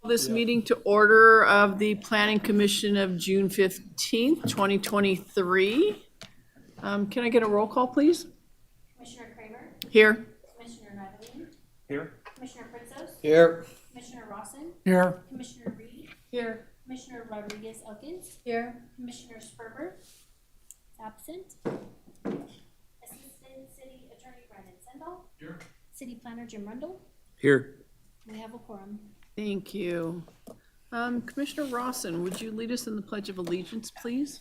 This meeting to order of the Planning Commission of June 15th, 2023. Can I get a roll call, please? Commissioner Kramer, Here. Commissioner Nyberlin, Here. Commissioner Pritzos, Here. Commissioner Rawson, Here. Commissioner Reed, Here. Commissioner Rodriguez Elkins, Here. Commissioner Sperber, absent. Assistant City Attorney Brandon Sendall. Here. City Planner Jim Rundle. Here. We have a quorum. Thank you. Commissioner Rawson, would you lead us in the Pledge of Allegiance, please?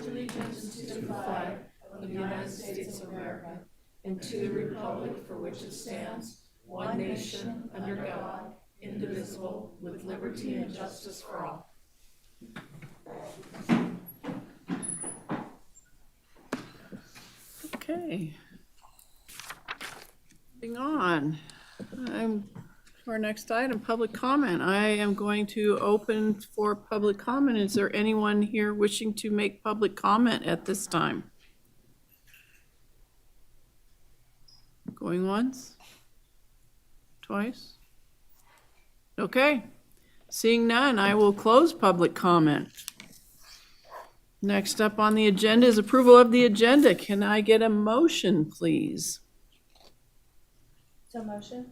Allegiance to the flag of the United States of America and to the republic for which it stands, one nation, under God, indivisible, with liberty and justice for all. Okay. Moving on. To our next item, public comment. I am going to open for public comment. Is there anyone here wishing to make public comment at this time? Going once? Twice? Okay. Seeing none, I will close public comment. Next up on the agenda is approval of the agenda. Can I get a motion, please? So motion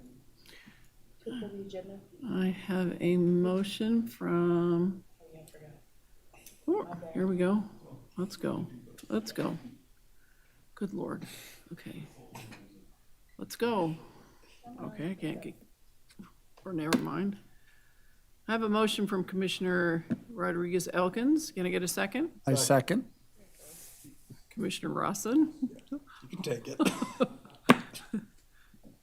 to approve the agenda. I have a motion from, oh, here we go. Let's go. Let's go. Good Lord. Okay. Let's go. Okay, I can't get, or never mind. I have a motion from Commissioner Rodriguez Elkins. Can I get a second? I second. Commissioner Rawson? You can take it.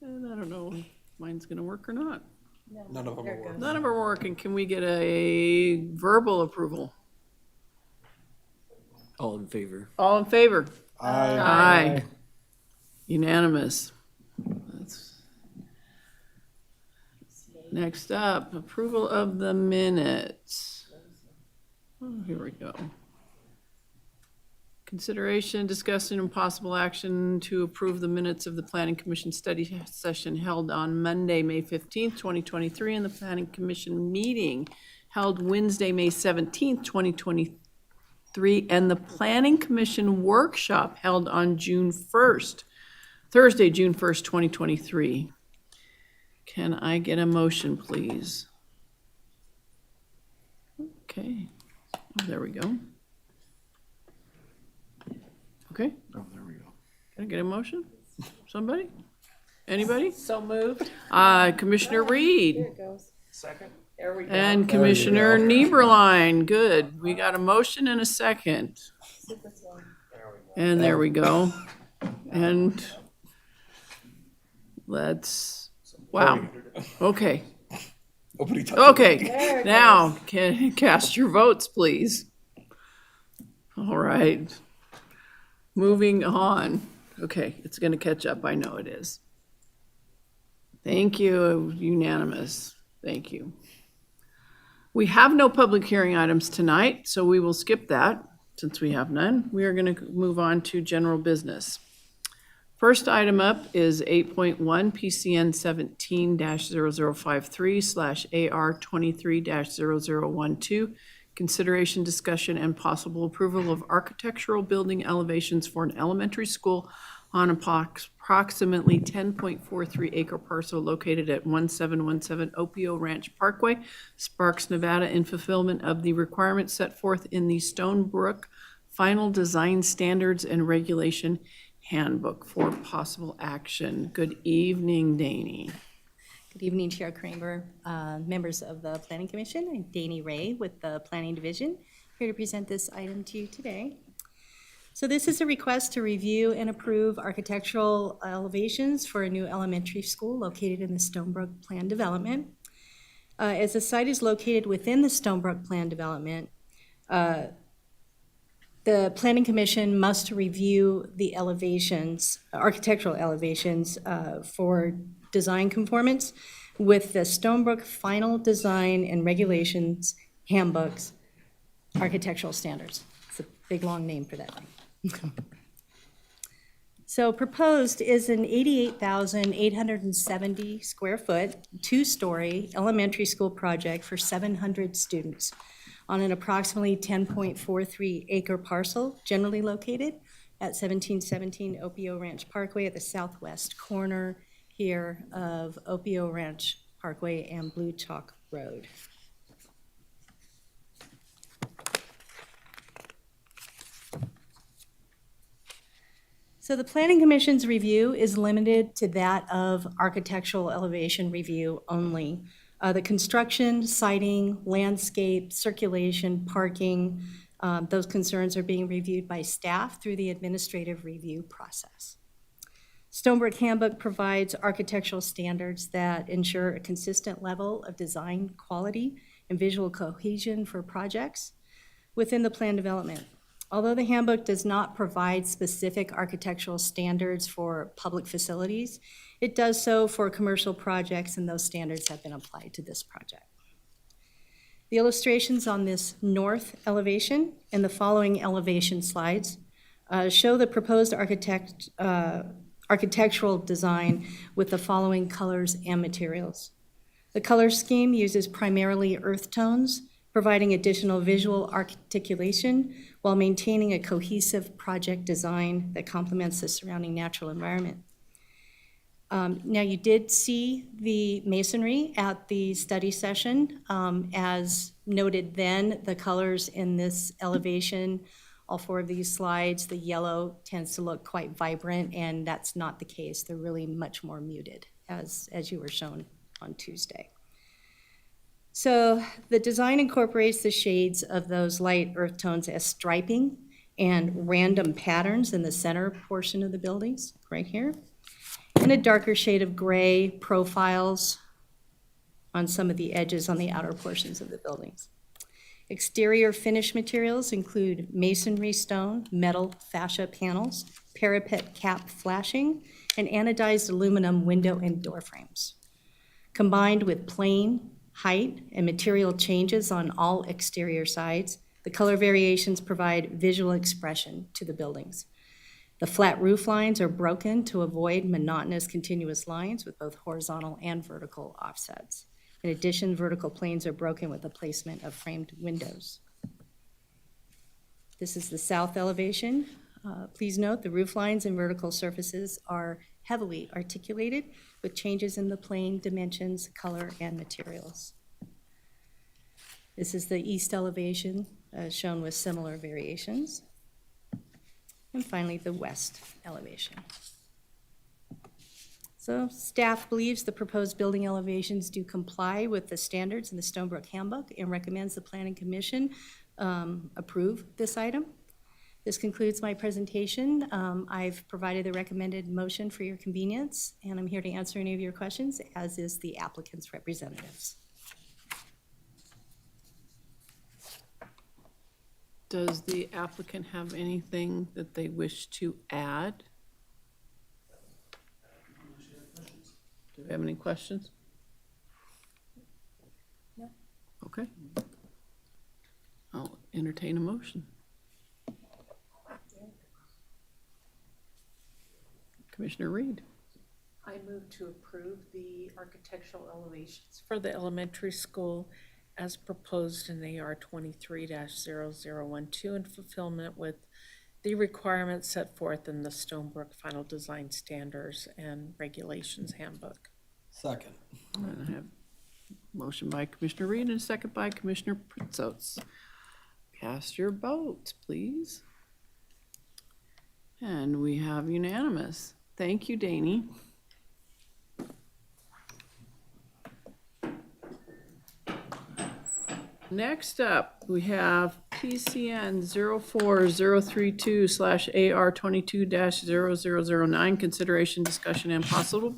And I don't know if mine's gonna work or not. None of them will work. None of them are working. Can we get a verbal approval? All in favor? All in favor? Aye. Aye. Unanimous. That's- Next up, approval of the minutes. Oh, here we go. Consideration, discussion, and possible action to approve the minutes of the Planning Commission study session held on Monday, May 15th, 2023, and the Planning Commission meeting held Wednesday, May 17th, 2023, and the Planning Commission workshop held on June 1st, Thursday, June 1st, 2023. Can I get a motion, please? Okay, oh, there we go. Okay, Oh, there we go. can I get a motion? Somebody? Anybody? So moved. Commissioner Reed Here it goes. Second. There we go. and Commissioner Nieberline. Good, we got a motion and a second. Secret's one. And there we go. And let's, wow, okay. Nobody touched Okay, There it now can cast your votes, please. All right. Moving on. Okay, it's gonna catch up, I know it is. Thank you, unanimous. Thank you. We have no public hearing items tonight, so we will skip that since we have none. We are gonna move on to general business. First item up is 8.1 PCN 17-0053/AR 23-0012. Consideration, discussion, and possible approval of architectural building elevations for an elementary school on approximately 10.43 acre parcel located at 1717 Opio Ranch Parkway, Sparks, Nevada, in fulfillment of the requirements set forth in the Stonebrook Final Design Standards and Regulation Handbook for possible action. Good evening, Danny. Good evening, Chair Kramer, members of the Planning Commission. I'm Danny Ray with the Planning Division, here to present this item to you today. So this is a request to review and approve architectural elevations for a new elementary school located in the Stonebrook Plan Development. As the site is located within the Stonebrook Plan Development, the Planning Commission must review the elevations, architectural elevations, for design conformance with the Stonebrook Final Design and Regulations Handbooks Architectural Standards. It's a big, long name for that thing. So proposed is an 88,870 square foot, two-story elementary school project for 700 students on an approximately 10.43 acre parcel generally located at 1717 Opio Ranch Parkway at the southwest corner here of Opio Ranch Parkway and Blue Chalk Road. So the Planning Commission's review is limited to that of architectural elevation review only. The construction, siting, landscape, circulation, parking, those concerns are being reviewed by staff through the administrative review process. Stonebrook Handbook provides architectural standards that ensure a consistent level of design quality and visual cohesion for projects within the plan development. Although the handbook does not provide specific architectural standards for public facilities, it does so for commercial projects, and those standards have been applied to this project. The illustrations on this north elevation and the following elevation slides show the proposed architectural design with the following colors and materials. The color scheme uses primarily earth tones, providing additional visual articulation while maintaining a cohesive project design that complements the surrounding natural environment. Now, you did see the masonry at the study session. As noted then, the colors in this elevation, all four of these slides, the yellow tends to look quite vibrant, and that's not the case. They're really much more muted, as you were shown on Tuesday. So the design incorporates the shades of those light earth tones as striping and random patterns in the center portion of the buildings, right here, and a darker shade of gray profiles on some of the edges on the outer portions of the buildings. Exterior finish materials include masonry stone, metal fascia panels, parapet cap flashing, and anodized aluminum window and door frames. Combined with plain, height, and material changes on all exterior sides, the color variations provide visual expression to the buildings. The flat roof lines are broken to avoid monotonous continuous lines with both horizontal and vertical offsets. In addition, vertical planes are broken with the placement of framed windows. This is the south elevation. Please note the roof lines and vertical surfaces are heavily articulated with changes in the plane dimensions, color, and materials. This is the east elevation shown with similar variations. And finally, the west elevation. So staff believes the proposed building elevations do comply with the standards in the Stonebrook Handbook and recommends the Planning Commission approve this item. This concludes my presentation. I've provided the recommended motion for your convenience, and I'm here to answer any of your questions, as is the applicant's representatives. Does the applicant have anything that they wish to add? Do we have any questions? No. Okay. I'll entertain a motion. Commissioner Reed. I move to approve the architectural elevations for the elementary school as proposed in AR 23-0012 in fulfillment with the requirements set forth in the Stonebrook Final Design Standards and Regulations Handbook. Second. And I have motion by Commissioner Reed and a second by Commissioner Pritzots. Cast your votes, please. And we have unanimous. Thank you, Danny. Next up, we have PCN 04032/AR 22-0009, consideration, discussion, and possible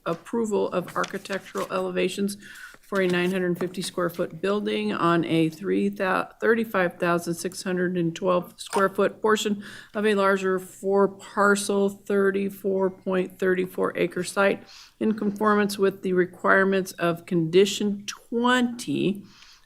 approval of architectural elevations for a 950 square foot building on a 35,612 square foot portion of a larger 4-parcel 34.34 acre site in conformance with the requirements of condition 20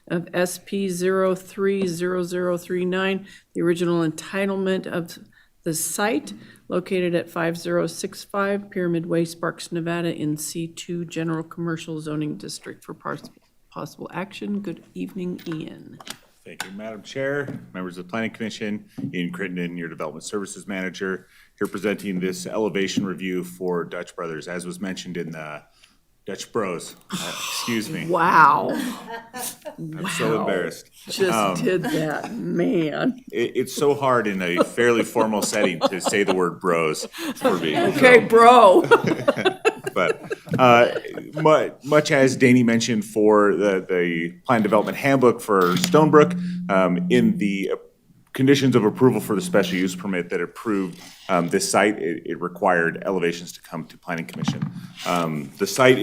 of SP 030039, the original entitlement of the site, located at 5065 Pyramid Way, Sparks, Nevada, in C2 General Commercial Zoning District for possible action. Good evening, Ian. Thank you, Madam Chair, members of the Planning Commission. Ian Crittenden, your Development Services Manager, here presenting this elevation review for Dutch Brothers, as was mentioned in the Dutch Bros. Excuse me. Wow. I'm so embarrassed. Just did that, man. It's so hard in a fairly formal setting to say the word bros for me. Okay, bro. But much as Danny mentioned for the Plan Development Handbook for Stonebrook, in the conditions of approval for the special use permit that approved this site, it required elevations to come to Planning Commission. The site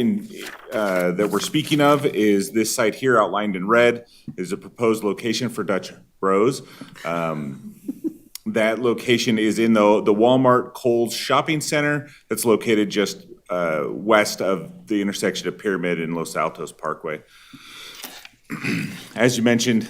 that we're speaking of is this site here outlined in red, is a proposed location for Dutch Bros. That location is in the Walmart Kohl's Shopping Center that's located just west of the intersection of Pyramid and Los Altos Parkway. As you mentioned,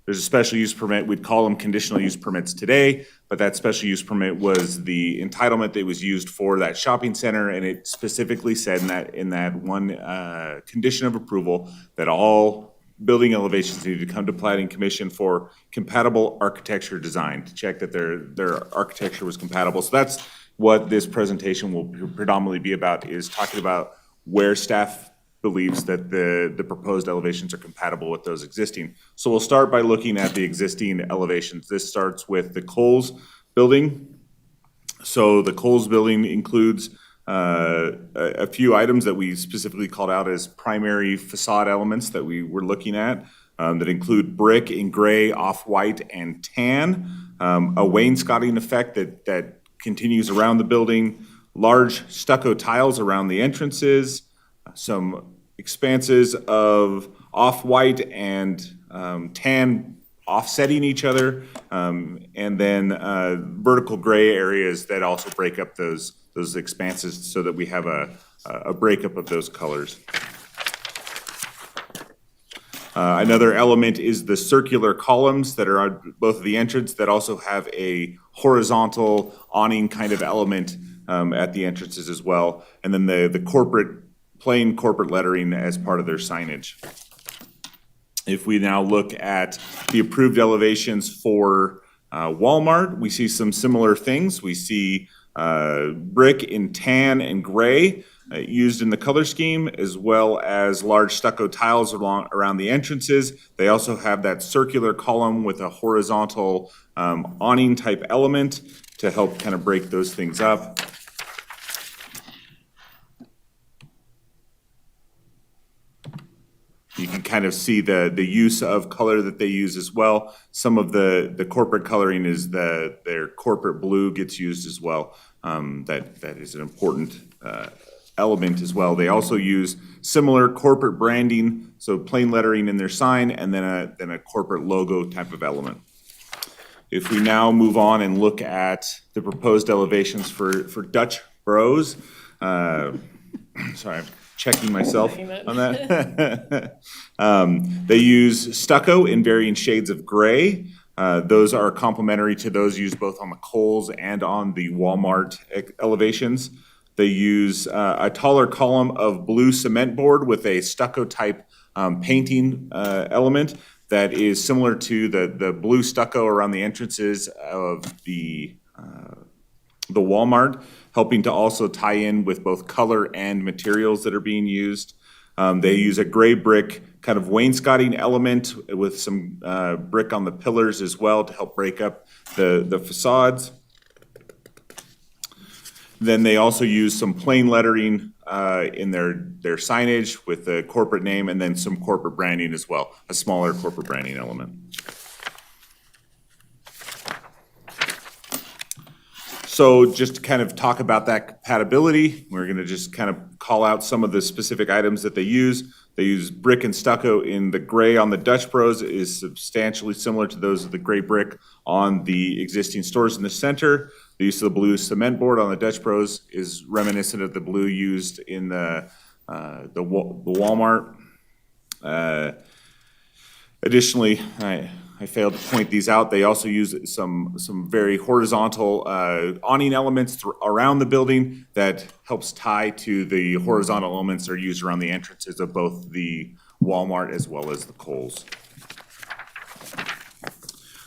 there's a special use permit. We'd call them conditional use permits today, but that special use permit was the entitlement that was used for that shopping center, and it specifically said in that one condition of approval that all building elevations needed to come to Planning Commission for compatible architecture design, to check that their architecture was compatible. So that's what this presentation will predominantly be about, is talking about where staff believes that the proposed elevations are compatible with those existing. So we'll start by looking at the existing elevations. This starts with the Kohl's building. So the Kohl's building includes a few items that we specifically called out as primary facade elements that we were looking at, that include brick in gray, off-white, and tan, a wainscoting effect that continues around the building, large stucco tiles around the entrances, some expanses of off-white and tan offsetting each other, and then vertical gray areas that also break up those expanses so that we have a breakup of those colors. Another element is the circular columns that are on both of the entrance that also have a horizontal awning kind of element at the entrances as well. And then the plain corporate lettering as part of their signage. If we now look at the approved elevations for Walmart, we see some similar things. We see brick in tan and gray used in the color scheme, as well as large stucco tiles around the entrances. They also have that circular column with a horizontal awning type element to help kind of break those things up. You can kind of see the use of color that they use as well. Some of the corporate coloring is their corporate blue gets used as well. That is an important element as well. They also use similar corporate branding, so plain lettering in their sign, and then a corporate logo type of element. If we now move on and look at the proposed elevations for Dutch Bros, sorry, I'm checking myself on that. They use stucco in varying shades of gray. Those are complementary to those used both on the Kohl's and on the Walmart elevations. They use a taller column of blue cement board with a stucco type painting element that is similar to the blue stucco around the entrances of the Walmart, helping to also tie in with both color and materials that are being used. They use a gray brick kind of wainscoting element with some brick on the pillars as well to help break up the facades. Then they also use some plain lettering in their signage with the corporate name, and then some corporate branding as well, a smaller corporate branding element. So just to kind of talk about that compatibility, we're going to just kind of call out some of the specific items that they use. They use brick and stucco in the gray on the Dutch Bros. It is substantially similar to those of the gray brick on the existing stores in the center. The use of the blue cement board on the Dutch Bros is reminiscent of the blue used in the Walmart. Additionally, I I failed to point these out. They also use some very horizontal awning elements around the building that helps tie to the horizontal elements that are used around the entrances of both the Walmart as well as the Kohl's.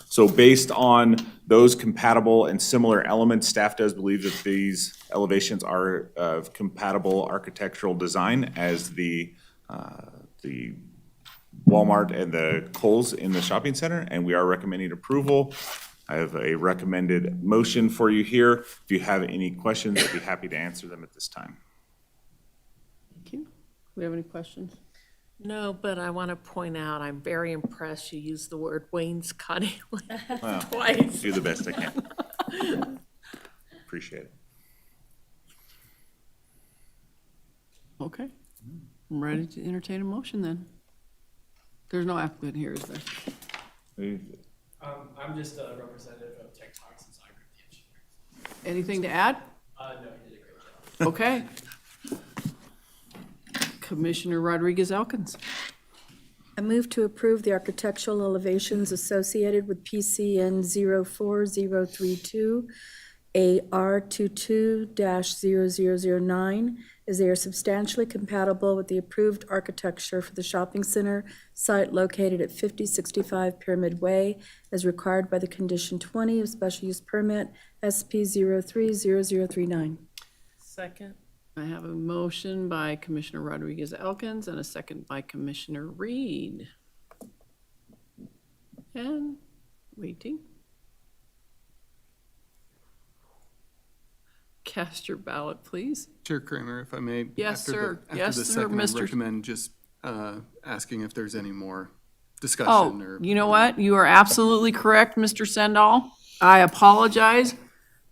So based on those compatible and similar elements, staff does believe that these elevations are of compatible architectural design as the Walmart and the Kohl's in the shopping center, and we are recommending approval. I have a recommended motion for you here. If you have any questions, I'd be happy to answer them at this time. Thank you. Do we have any questions? No, but I want to point out, I'm very impressed you used the word wainscoting Well, twice. do the best I can. Appreciate it. Okay. I'm ready to entertain a motion then. There's no applicant here, is there? I'm just a representative of Tech Talks and I agree with the engineer. Anything to add? No, he did a great job. Okay. Commissioner Rodriguez Elkins. I move to approve the architectural elevations associated with PCN 04032 AR 22-0009, as they are substantially compatible with the approved architecture for the shopping center site located at 5065 Pyramid Way, as required by the condition 20 of special use permit SP 030039. Second. I have a motion by Commissioner Rodriguez Elkins and a second by Commissioner Reed. And waiting. Cast your ballot, please. Chair Kramer, if I may. Yes, after sir. the- Yes, After the sir, second, Mr. I'd recommend just asking if there's any more Oh, discussion or. you know what? You are absolutely correct, Mr. Sendall. I apologize.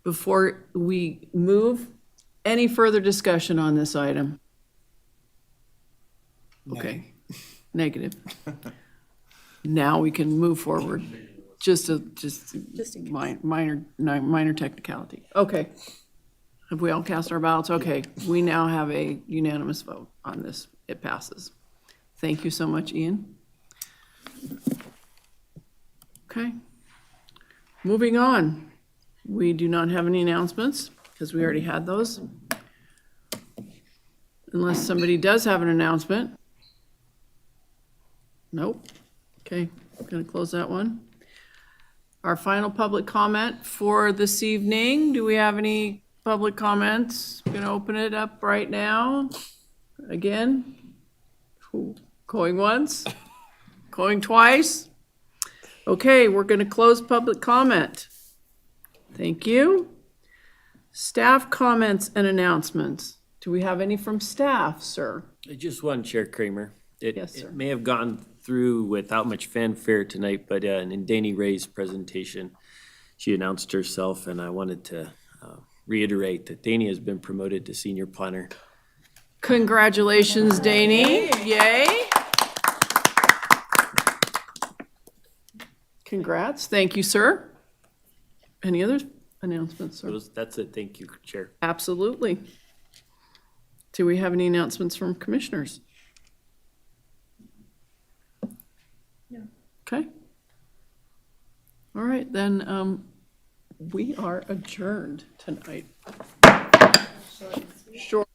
Before we move, any further discussion on this item? Okay, negative. Now we can move forward. Just in minor technicality. Okay. Have we all cast our ballots? Okay, we now have a unanimous vote on this. It passes. Thank you so much, Ian. Okay. Moving on. We do not have any announcements because we already had those. Unless somebody does have an announcement. Nope. Okay, I'm gonna close that one. Our final public comment for this evening. Do we have any public comments? Gonna open it up right now. Again. Ooh, going once, going twice. Okay, we're gonna close public comment. Thank you. Staff comments and announcements. Do we have any from staff, sir? Just one, Chair Kramer. Yes, sir. It may have gone through without much fanfare tonight, but in Danny Ray's presentation, she announced herself, and I wanted to reiterate that Danny has been promoted to senior planner. Congratulations, Danny. Yay. Congrats. Thank you, sir. Any other announcements, sir? That's it. Thank you, Chair. Absolutely. Do we have any announcements from commissioners? No. Okay. All right, then, we are adjourned tonight. Short.